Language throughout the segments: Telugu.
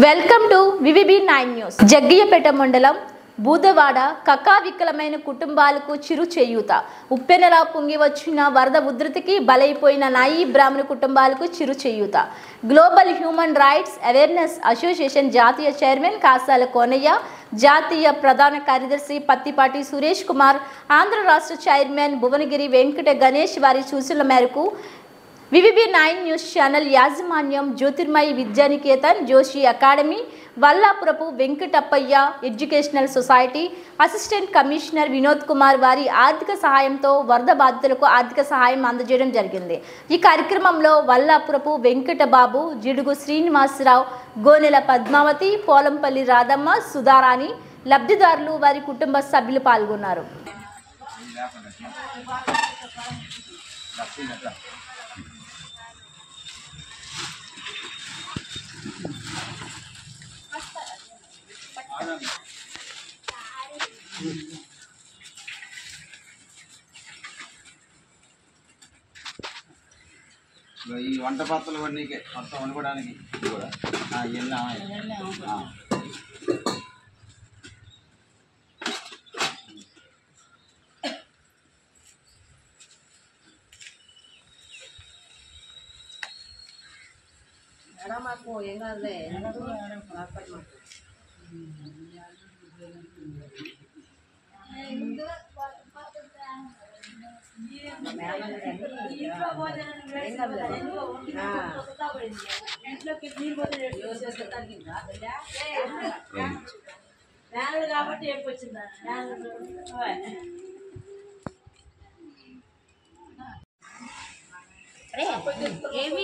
Welcome to VVB 9 news. Jaggayyapeta మండలం బూదవాడ కక్కావికలమైన కుటుంబాలకు చిరు చేయూత. ఉప్పెనలా పొంగి వచ్చిన వరద ఉధృతికి బలైపోయిన నాయి బ్రాహ్మణ కుటుంబాలకు చిరు చేయూత. Global human rights awareness association జాతీయ చైర్మన్ కాసాల కోనయ్య, జాతీయ ప్రధాన కార్యదర్శి పత్తిపాటి సురేష్ కుమార్, ఆంధ్ర రాష్ట్ర చైర్మన్ భువనగిరి వెంకట గణేష్ వారి సూచనల మేరకు వివిబి 9 న్యూస్ ఛానల్ యాజమాన్యం Jyothirmayi Vidyaniketan, Joshi academy, Vallapurapu Venkatappaiah educational society, assistant commissioner Vinod Kumar వారి ఆర్థిక సహాయంతో వరద బాధితులకు ఆర్థిక సహాయం అందజేయడం జరిగింది. ఈ కార్యక్రమంలో వల్లాపురపు వెంకటబాబు, జిడుగు శ్రీనివాసరావు, గోనెల పద్మావతి, పోలంపల్లి రాధమ్మ, సుధారాణి, లబ్ధిదారులు, వారి కుటుంబ సభ్యులు పాల్గొన్నారు. ఈ వంట పాత్రలు వన్నీకే మొత్తం వండుకోవడానికి కూడా మాకు ఏం కాదులే కాబట్టి ఎప్పుడు వచ్చిందా ఏమి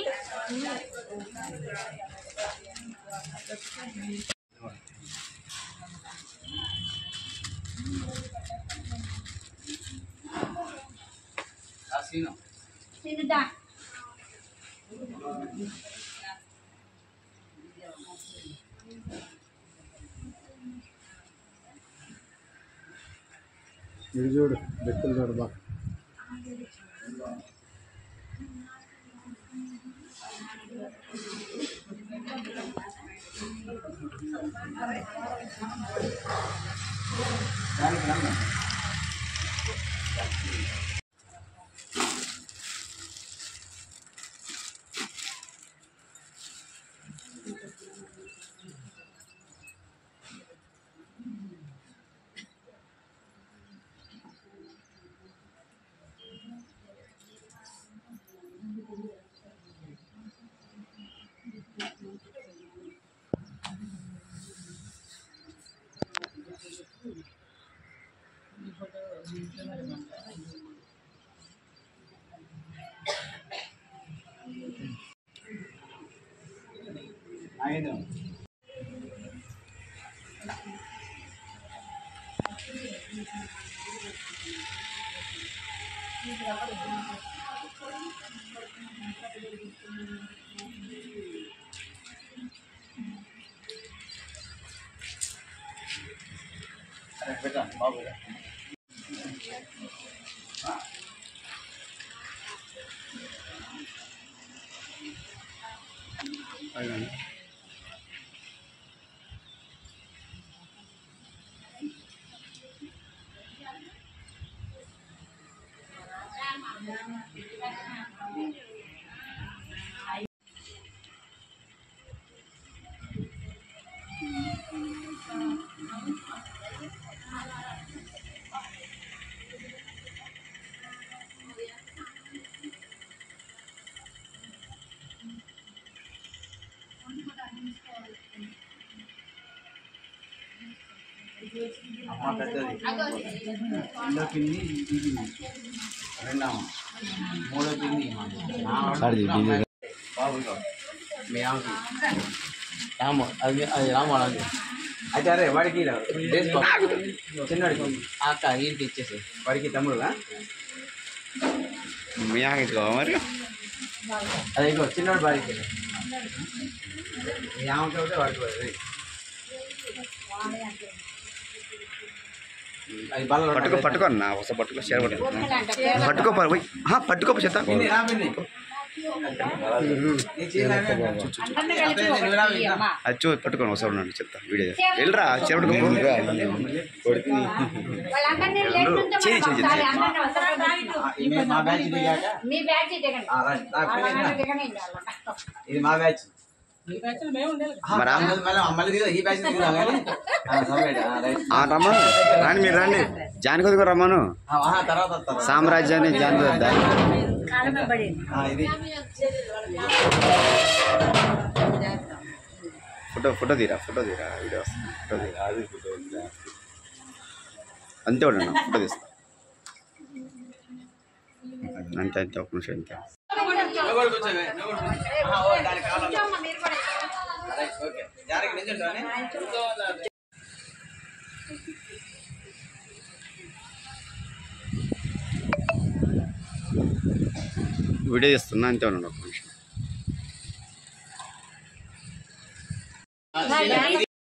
తిందా ఇది చూడు బెక్కలు చూడు బా బాబు అమ్మ పెద్దది రెండో పిన్ని ఇది రెండవ మూడో పిన్ని బాబు మీ ఆమెకి రాము అది రాము అలాగే అయితే అరే వాడికి చిన్నవాడికి అక్క ఇంటి ఇచ్చేసి వాడికి తమ్ముడుగా మీ ఆమెకి మరి అదే ఇంకో చిన్నవాడు వాడికి మీ ఆమెకి ఒకటే వాడికి వాడి పట్టుకో అన్న ఒకసారి పట్టుకో షేర్ పట్టుకో పట్టుకో చెత్త అది చూ పట్టుకోండి ఒకసారి ఉండండి చెప్తా వీడియో వెళ్ళరా చెరుడు మా బ్యాచ్ ఇది మా బ్యాచ్ మళ్ళీ ఈ బ్యాచ్ రమ్మను రాండి మీరు రండి జానకొద్ది కూడా రమ్మను తర్వాత వస్తారు సామ్రాజ్యాన్ని జానకొద్ద ఇది ఫోటో తీరా వీడియో ఫోటో తీరా అంతే ఉండండి ఫోటో తీస్తా అంతే ఒక నిమిషం అంతే వీడియో చేస్తున్నా అంతే ఉండండి ఒక నిమిషం